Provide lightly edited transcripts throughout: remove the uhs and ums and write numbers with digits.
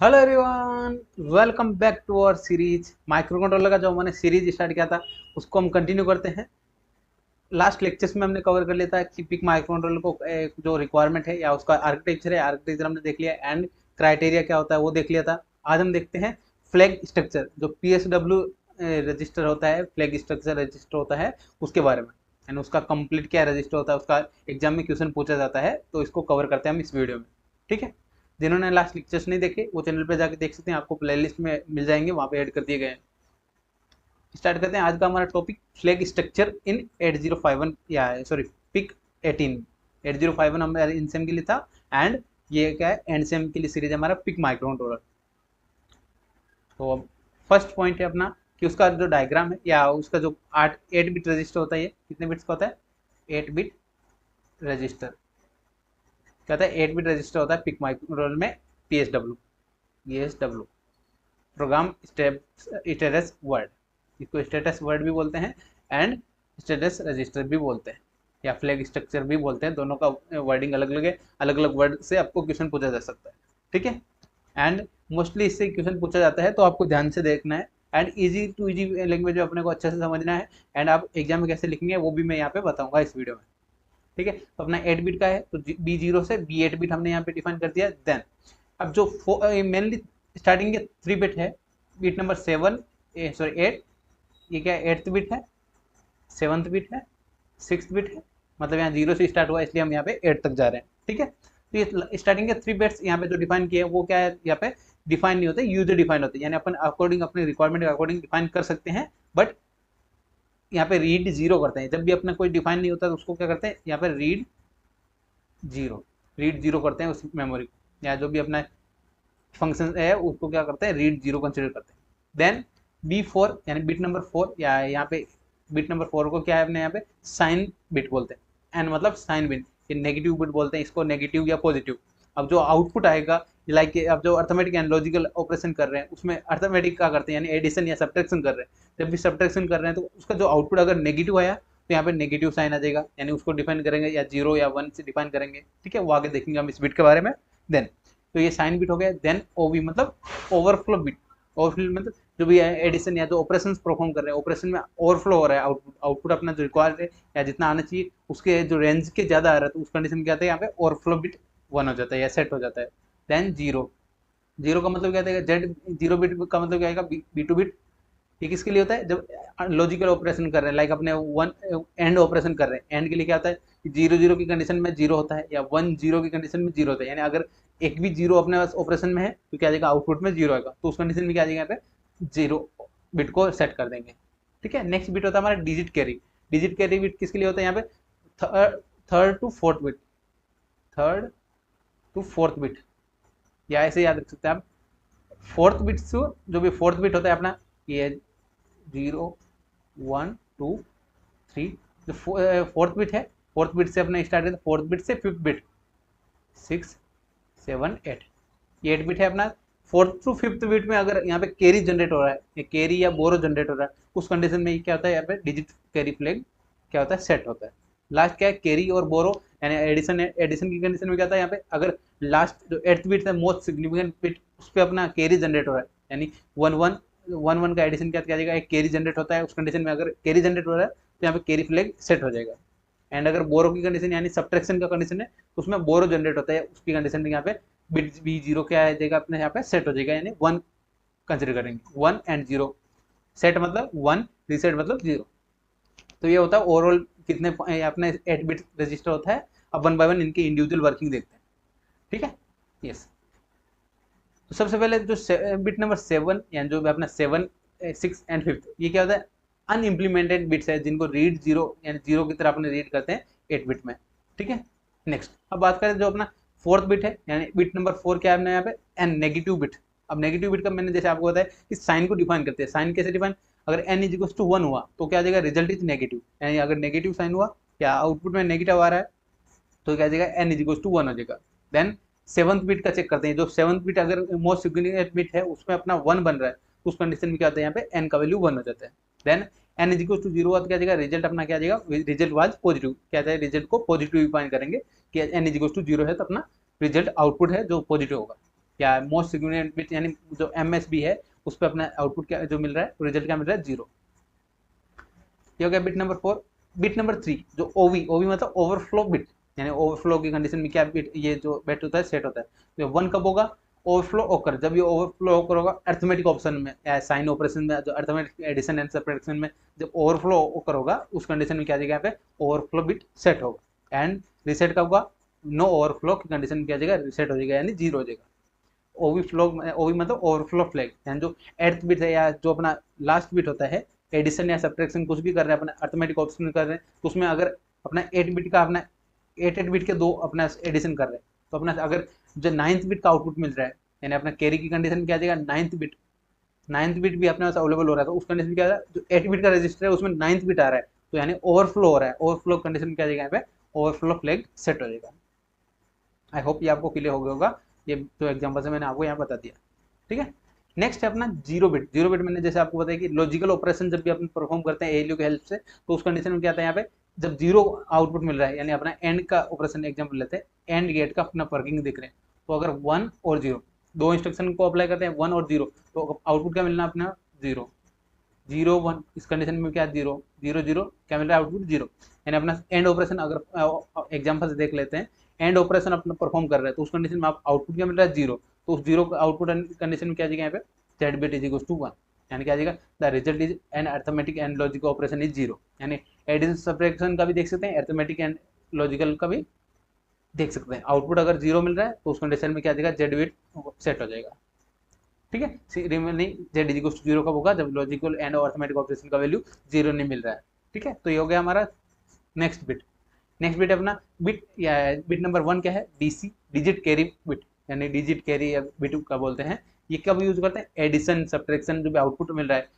Hello everyone, welcome back to our series. Micro controller का जो हमने सीरीज स्टार्ट किया था उसको हम कंटिन्यू करते हैं। लास्ट लेक्चर्स में हमने कवर कर लिया था कि पिक माइक्रो कंट्रोलर को जो रिक्वायरमेंट है या उसका आर्किटेक्चर हमने देख लिया एंड क्राइटेरिया क्या होता है वो देख लिया था। आज हम देखते हैं फ्लैग स्ट्रक्चर, जो PSW रजिस्टर होता है, फ्लैग स्ट्रक्चर रजिस्टर होता है, उसके बारे में एंड उसका कंप्लीट क्या रजिस्टर होता है, उसका एग्जाम में क्वेश्चन पूछा जाता है, तो इसको कवर करते हैं हम इस वीडियो में। ठीक है। जिन्होंने लास्ट लेक्चर्स नहीं देखे वो चैनल पे जाके देख सकते हैं, आपको प्लेलिस्ट में मिल जाएंगे, वहाँ पे ऐड कर दिए गए हैं। स्टार्ट करते हैं आज का हमारा टॉपिक, फ्लैग स्ट्रक्चर इन 8051 या सॉरी पिक 18। 8051 हमारे इनसेम के लिए था एंड ये क्या है, एंडसेम के लिए सीरीज हमारा पिक माइक्रो कंट्रोलर। तो अब फर्स्ट पॉइंट है अपना कि उसका जो डायग्राम है या उसका जो 8 बिट रजिस्टर होता है, ये कितने बिट्स का होता है? 8 बिट रजिस्टर क्या होता है? 8 बिट रजिस्टर होता है पिक माइक्रो कंट्रोलर में। PSW प्रोग्राम स्टेटस वर्ड, इसको स्टेटस वर्ड भी बोलते हैं एंड स्टेटस रजिस्टर भी बोलते हैं या फ्लैग स्ट्रक्चर भी बोलते हैं। दोनों का वर्डिंग अलग अलग है, अलग अलग वर्ड से आपको क्वेश्चन पूछा जा सकता है। ठीक है। एंड मोस्टली इससे क्वेश्चन पूछा जाता है, तो आपको ध्यान से देखना है and easy to easy language में अपने को अच्छे से समझना है एंड आप एग्जाम में कैसे लिखेंगे वो भी मैं यहाँ पे बताऊंगा इस वीडियो में। ठीक है। तो अपना 8 बिट का है तो B0 से B8 बिट हमने यहाँ पे डिफाइन कर दिया। देन अब जो मेनली स्टार्टिंग के 3 बिट है, बिट नंबर 7 सॉरी 8, ये क्या है? 8th बिट है, 7th बिट है, 6th बिट है, मतलब यहाँ 0 से स्टार्ट हुआ इसलिए हम यहाँ पे 8 तक जा रहे हैं। ठीक है। तो ये स्टार्टिंग के 3 बिट्स यहाँ पे जो डिफाइन किए हैं वो क्या है, यहाँ पे डिफाइन नहीं होते, यूजर डिफाइन होते हैं, यानी अपन अकॉर्डिंग अपने रिक्वायरमेंट के अकॉर्डिंग डिफाइन कर सकते हैं। बट यहाँ पे रीड जीरो करते हैं, जब भी अपना कोई डिफाइन नहीं होता तो उसको क्या करते हैं, यहाँ पे रीड जीरो करते हैं उस मेमोरी को, या जो भी अपना फंक्शन है उसको क्या करते हैं, रीड जीरो कंसिडर करते हैं। देन B4 यानी बिट नंबर 4, या यहाँ पे बिट नंबर 4 को क्या है अपने यहाँ पे साइन बिट बोलते हैं। एन मतलब साइन बिट, ये नेगेटिव बिट बोलते हैं इसको, नेगेटिव या पॉजिटिव। अब जो आउटपुट आएगा, लाइक अब जो अर्थमेटिक एंड लॉजिकल ऑपरेशन कर रहे हैं उसमें अर्थमेटिक क्या करते हैं, यानी एडिशन या सब्ट्रैक्शन कर रहे हैं। जब भी सब्ट्रैक्शन कर रहे हैं तो उसका जो आउटपुट अगर नेगेटिव आया तो यहाँ पे नेगेटिव साइन आ जाएगा, यानी उसको डिफाइन करेंगे या 0 या 1 से डिफाइन करेंगे। ठीक है, वो आगे देखेंगे हम इस बिट के बारे में। देन तो ये साइन बिट हो गया। देन OV मतलब ओवरफ्लो बिट। ओवरफ्लो मतलब जो भी एडिशन या जो ऑपरेशन परफॉर्म कर रहे हैं, ऑपरेशन में ओवरफ्लो हो रहा है, आउटपुट आउटपुट अपना जो रिक्वायर्ड है या जितना आना चाहिए उसके जो रेंज के ज़्यादा आ रहा है, तो उस कंडीशन में क्या आता है, यहाँ पे ओवरफ्लो बिट 1 हो जाता है या सेट हो जाता है। देन जीरो, जीरो का मतलब क्या आएगा, जेड 0 बिट का मतलब क्या आएगा, B2 बिट। ये किसके लिए होता है, जब लॉजिकल ऑपरेशन कर रहे हैं, लाइक अपने वन एंड ऑपरेशन कर रहे हैं, एंड के लिए क्या होता है, 0 0 की कंडीशन में 0 होता है या 1 0 की कंडीशन में 0 होता है, यानी अगर एक भी 0 अपने पास ऑपरेशन में है तो क्या आ जाएगा, आउटपुट में 0 आएगा, तो उस कंडीशन में क्या आ जाएगा, यहाँ पे 0 बिट को सेट कर देंगे। ठीक है। नेक्स्ट बिट होता है हमारा digit carry. Digit carry bit किसके लिए होता है, यहाँ पे third to fourth bit, third to fourth bit, या ऐसे याद रख सकते हैं आप। फोर्थ बिट से जो भी फोर्थ बिट होता है अपना, ये 0 1 2 3, जो फोर्थ बिट है, फोर्थ बिट से अपना स्टार्ट है, फोर्थ बिट से 5th बिट 6 7 8, ये 8 बिट है अपना। 4th to 5th बिट में अगर यहाँ पे कैरी जनरेट हो रहा है, ये कैरी या बोरो जनरेट हो रहा है, उस कंडीशन में क्या होता है, यहाँ पे डिजिट कैरी फ्लैग क्या होता है, सेट होता है। लास्ट क्या है, कैरी और बोरो, यानी एडिशन है, एडिशन की कंडीशन में क्या होता है, यहाँ पे अगर लास्ट जो 8th बिट है, मोस्ट सिग्निफिकेंट बिट, उस पर अपना कैरी जनरेट हो रहा है, यानी 1 1 का एडिशन क्या आ जाएगा, एक कैरी जनरेट होता है, उस कंडीशन में अगर कैरी जनरेट हो रहा है तो यहाँ पे कैरी फ्लैग सेट हो जाएगा। एंड अगर बोरो की कंडीशन यानी सब्ट्रैक्शन का कंडीशन है तो उसमें बोरो जनरेट होता है, उसकी कंडीशन में यहाँ पे बिट B0 क्या आ जाएगा अपने यहाँ पे सेट हो जाएगा, यानी 1 कंसिडर करेंगे, 1 एंड 0। सेट मतलब 1, रीसेट मतलब 0। तो ये होता है ओवरऑल कितने अपने 8 बिट रजिस्टर होता है। अब 1 बाय 1 इनकी इंडिविजुअल वर्किंग देखते हैं। ठीक है। यस। तो सबसे पहले जो बिट नंबर 7 यानी जो अपना 7 6 एंड 5th, ये क्या होता है, अनइम्प्लीमेंटेड बिट्स है जिनको रीड 0 यानी 0 की तरह अपने रीड करते हैं 8 बिट में। ठीक है। नेक्स्ट अब बात करें जो अपना फोर्थ बिट है, यानी बिट नंबर 4 क्या है अपने यहाँ पे, एन नेगेटिव बिट। अब नेगेटिव बिट का मैंने जैसे आपको बताया कि साइन को डिफाइन करते हैं। साइन कैसे डिफाइन, अगर n इज टू 1 हुआ तो क्या आ जाएगा, रिजल्ट इज नेगेटिव, यानी अगर नेगेटिव साइन हुआ या आउटपुट में नेगेटिव आ रहा है तो क्या आ जाएगा, n इज टू 1 हो जाएगा। देन 7th बिट का चेक करते हैं, जो 7th बिट अगर मोस्ट सिग्निफिकेंट बिट है उसमें अपना 1 बन रहा है, उस कंडीशन में क्या होता है, यहाँ पे n का वैल्यू 1 हो जाता है। देन n इज टू 0 हुआ तो क्या आ जाएगा, रिजल्ट अपना क्या आ जाएगा, रिजल्ट वाज पॉजिटिव, क्या है, रिजल्ट को पॉजिटिव डिफाइन करेंगे कि n इज टू 0 है तो अपना रिजल्ट आउटपुट है जो पॉजिटिव होगा। या मोस्ट सिग्निफिकेंट बिट यानी जो MSB है उस पर अपना आउटपुट क्या जो मिल रहा है, रिजल्ट क्या मिल रहा है, 0। ये हो गया बिट नंबर 4। बिट नंबर 3 जो ओवी मतलब ओवरफ्लो बिट, यानी ओवरफ्लो की कंडीशन में क्या बिट ये जो बिट होता है सेट होता है। तो 1 कब होगा, ओवरफ्लो ओकर, जब ये ओवरफ्लो ओकर होगा अर्थमेटिक ऑप्शन में या साइन ऑपरेशन में, जो अर्थमेटिक एडिशन एंड सब्ट्रैक्शन में जब ओवरफ्लो ओकर होगा उस कंडीशन में क्या जाएगा, यहाँ पे ओवरफ्लो बिट सेट होगा। एंड रिसेट कब होगा, नो ओवरफ्लो की कंडीशन में क्या जाएगा, रिसेट हो जाएगा, यानी 0 हो जाएगा। ओवी मतलब ओवरफ्लो फ्लैग, यानी जो एर्थ बिट है या जो अपना लास्ट बिट होता है, एडिशन या सब्ट्रैक्शन कुछ भी कर रहे हैं अपना अर्थमेटिक ऑप्शन कर रहे हैं, तो उसमें अगर अपना 8 बिट का अपना 8 बिट के दो अपना एडिशन कर रहे हैं, तो अपना अगर जो 9th बिट का आउटपुट मिल रहा है, यानी अपना कैरी की कंडीशन में क्या जाएगा, 9th बिट भी अपने पास अवेलेबल हो रहा है, तो उस कंडीशन में क्या है, जो 8 बिट का रजिस्टर है उसमें 9th बिट आ रहा है, तो यानी ओवरफ्लो हो रहा है, ओवरफ्लो कंडीशन में क्या जाएगा, यहाँ पे ओवरफ्लो फ्लैग सेट हो जाएगा। आई होप ये आपको क्लियर हो गया होगा, ये जो एग्जाम्पल से मैंने आपको यहाँ बता दिया। ठीक है, नेक्स्ट है अपना जीरो बिट। जीरो बिट मैंने जैसे आपको बताया कि लॉजिकल ऑपरेशन जब भी अपन परफॉर्म करते हैं एएलयू की हेल्प से, तो उस कंडीशन में क्या आता है, यहाँ पे जब जीरो आउटपुट मिल रहा है, यानी अपना एंड का ऑपरेशन एग्जाम्पल लेते हैं, एंड गेट का अपना वर्किंग देख रहे हैं, तो अगर 1 और 0 दो इंस्ट्रक्शन को अप्लाई करते हैं, 1 और 0, तो आउटपुट क्या मिलना अपना 0 0 1, इस कंडीशन में क्या 0 0 0 क्या मिल रहा है, आउटपुट 0। यानी अपना एंड ऑपरेशन अगर एग्जाम्पल से देख लेते हैं, एंड ऑपरेशन अपना परफॉर्म कर रहा है, तो उस कंडीशन में आप आउटपुट क्या मिल रहा है 0, तो उस 0 का आउटपुट कंडीशन में क्या जाएगा, यहाँ पे Z bit is equal to 1, यानी क्या जाएगा, the result is an arithmetic and logical operation is 0। यानी एडिशन सब्ट्रैक्शन का भी देख सकते हैं, अर्थमेटिक एंड लॉजिकल का भी देख सकते हैं। आउटपुट अगर 0 मिल रहा है तो उस कंडीशन में क्या जाएगा, जेड बिट सेट हो जाएगा। ठीक है, remaining Z is equal to 0 कब होगा, जब लॉजिकल एंड और अर्थमेटिक ऑपरेशन का वैल्यू 0 नहीं मिल रहा है। ठीक है, तो ये हो गया हमारा नेक्स्ट बिट। नेक्स्ट बिट अपना बिट या बिट नंबर 1 क्या है, डीसी डिजिट कैरी बिट, यानी डिजिट कैरी या बिट का बोलते हैं। ये कब यूज करते हैं, एडिशन सब्ट्रैक्शन जो भी आउटपुट मिल रहा है,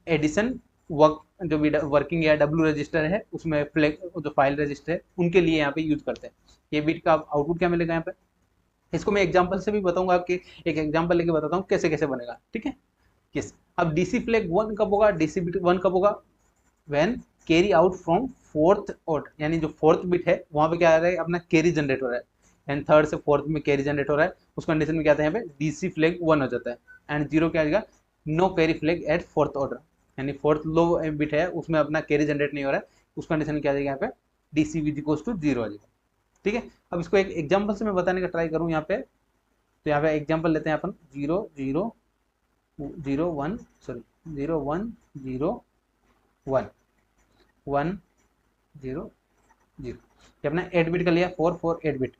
एडिशन वर्क जो भी वर्किंग या डब्ल्यू रजिस्टर है उसमें फ्लैग जो फाइल रजिस्टर है उनके लिए यहाँ पे यूज करते हैं। ये बिट का आउटपुट क्या मिलेगा यहाँ पे, इसको मैं एग्जांपल से भी बताऊंगा, आपके एक एग्जांपल लेके बताता हूँ कैसे कैसे बनेगा। ठीक है, यस। अब डीसी फ्लैग 1 कब होगा, डीसी बिट 1 कब होगा, when carry out from fourth order, यानी जो फोर्थ बिट है वहां पे क्या आ रहा है, अपना कैरी जनरेट हो रहा है, एंड थर्ड से फोर्थ में कैरी जनरेट हो रहा है, उस कंडीशन में क्या आता है, यहाँ पे डीसी फ्लैग 1 हो जाता है। एंड 0 क्या आएगा, no carry flag at fourth order, यानी फोर्थ लो बिट है उसमें अपना कैरी जनरेट नहीं हो रहा है, उस कंडीशन में क्या आ जाएगा, यहाँ पे डीसी इक्वल्स टू 0 आ जाएगा। ठीक है, अब इसको एक एग्जाम्पल से मैं बताने का ट्राई करूँ यहाँ पे, तो यहाँ पे एग्जाम्पल लेते हैं अपन 0 0 0 1 सॉरी 0 1 0 1 1 0 0, ये अपना 8 बिट का लिया, 4 4 8 बिट।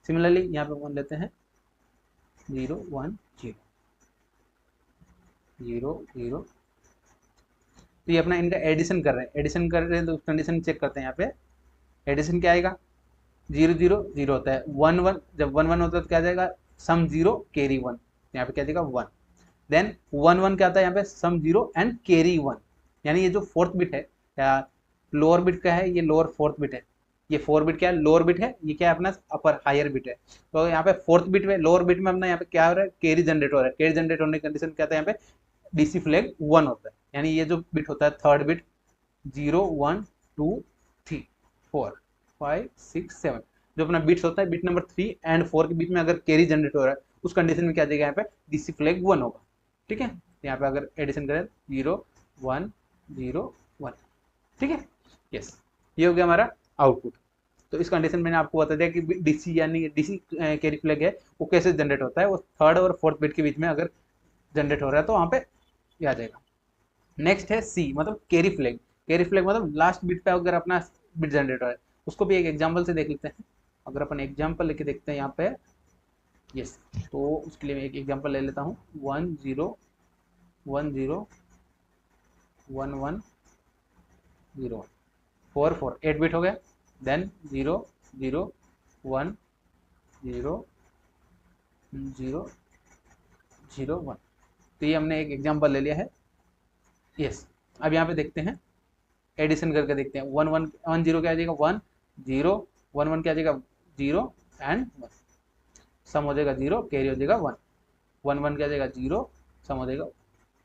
सिमिलरली यहाँ पे 1 लेते हैं 0 1 0 0 0, तो ये अपना इनका एडिशन कर रहे हैं, एडिशन कर रहे हैं, तो कंडीशन चेक करते हैं। यहाँ पे एडिशन क्या आएगा, 0 0 0 होता है, 1 1 जब 1 1 होता है तो क्या जाएगा, सम 0 कैरी 1, यहाँ पे क्या जाएगा 1। देन 1 1 क्या आता है, यहाँ पे सम 0 एंड कैरी 1, यानी ये जो फोर्थ बिट है या लोअर बिट का है, ये लोअर फोर्थ बिट है, ये 4 बिट क्या है, लोअर बिट है, ये क्या है अपना अपर हायर बिट है। तो यहाँ पे फोर्थ बिट में लोअर बिट में अपना यहाँ पे क्या हो रहा है, कैरी जनरेट हो रहा है, कैरी जनरेट होने की कंडीशन क्या आता है, यहाँ पे डीसी फ्लैग 1 होता है, यानी ये जो बिट होता है थर्ड बिट 0 1 2 3 4 5 6 7 जो अपना बिट्स होता है, बिट नंबर 3 एंड 4 के बीच में अगर कैरी जनरेट हो रहा है उस कंडीशन में क्या जाएगा, यहाँ पे डीसी फ्लैग 1 होगा। ठीक है, यहाँ पे अगर एडिशन करें 0 1 0 1, ठीक है, यस, ये हो गया हमारा आउटपुट। तो इस कंडीशन में मैंने आपको बता दिया कि डीसी यानी डीसी कैरी फ्लैग है वो कैसे जनरेट होता है, वो थर्ड और फोर्थ बिट के बीच में अगर जनरेट हो रहा है तो वहाँ पे आ जाएगा। नेक्स्ट है सी मतलब कैरी फ्लैग। कैरी फ्लैग मतलब लास्ट बिट पे अगर अपना बिट जनरेट हो रहा है, उसको भी एक एग्जाम्पल से देख लेते हैं। अगर अपन एग्जाम्पल लेके देखते हैं यहाँ पे, यस, तो उसके लिए मैं एक एग्जाम्पल ले लेता हूँ 1 0 1 0 1 1 0 4 4 8 बिट हो गया। देन 0 0 1 0 0 0 1, तो ये हमने एक एग्जाम्पल ले लिया है। यस, अब यहाँ पे देखते हैं, एडिशन करके देखते हैं। 1 1 1 0 क्या आ जाएगा, 1 0 1 1 क्या आ जाएगा 0 एंड 1, सम हो जाएगा 0 कैरी हो जाएगा 1 1 1 क्या आ जाएगा 0 सम हो जाएगा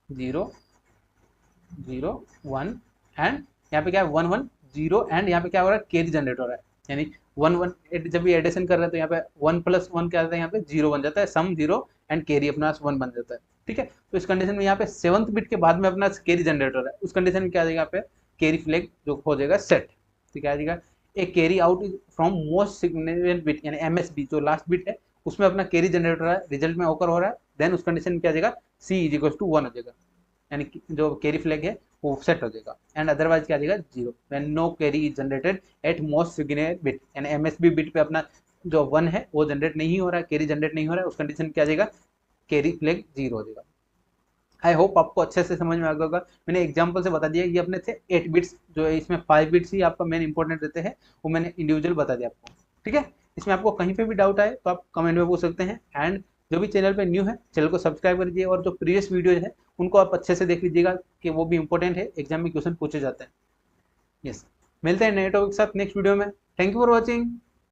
0 0 1 एंड यहाँ पे क्या है 1 1 0 एंड यहाँ पे क्या हो रहा है कैरी जनरेट हो रहा है, यानी 1 1 जब भी एडिशन कर रहे हैं तो यहाँ पे 1 + 1 क्या आता है, यहाँ पे 0 बन जाता है, सम 0 एंड कैरी अपना 1 बन जाता है। ठीक है, तो इस कंडीशन में यहाँ पे 7th बिट के बाद में अपना कैरी जनरेट हो रहा है, उस कंडीशन में क्या आ जाएगा, यहाँ पे कैरी फ्लैग जो हो जाएगा सेट। तो क्या आ जाएगा, a carry out from most significant bit, यानी एमएसबी जो लास्ट बिट है उसमें अपना कैरी जनरेट हो रहा है, रिजल्ट में ओकर हो रहा है, देन उस कंडीशन में क्या आ जाएगा, सी इज इक्वल टू 1 हो जाएगा, यानी जो कैरी फ्लैग है वो सेट हो जाएगा। एंड अदरवाइज क्या आ जाएगा, 0 when no carry is generated at most significant bit, यानी एमएसबी बिट पे अपना जो 1 है वो जनरेट नहीं हो रहा है, कैरी जनरेट नहीं हो रहा है, उस कंडीशन क्या आ जाएगा, कैरी फ्लैग 0 हो जाएगा। आई होप आपको अच्छे से समझ में आ गया होगा। मैंने एग्जांपल से बता दिया, ये अपने थे 8 बिट्स, जो है इसमें 5 बिट्स ही आपका मेन इंपॉर्टेंट रहते हैं, वो मैंने इंडिविजुअल बता दिया आपको। ठीक है, इसमें आपको कहीं पे भी डाउट आए तो आप कमेंट में पूछ सकते हैं। एंड जो भी चैनल पे न्यू है चैनल को सब्सक्राइब कर दीजिए, और जो प्रीवियस वीडियोज है उनको आप अच्छे से देख लीजिएगा कि वो भी इंपॉर्टेंट है, एग्जाम में क्वेश्चन पूछे जाते हैं। यस, मिलते हैं नए टॉपिक के साथ नेक्स्ट वीडियो में। Thank you for watching.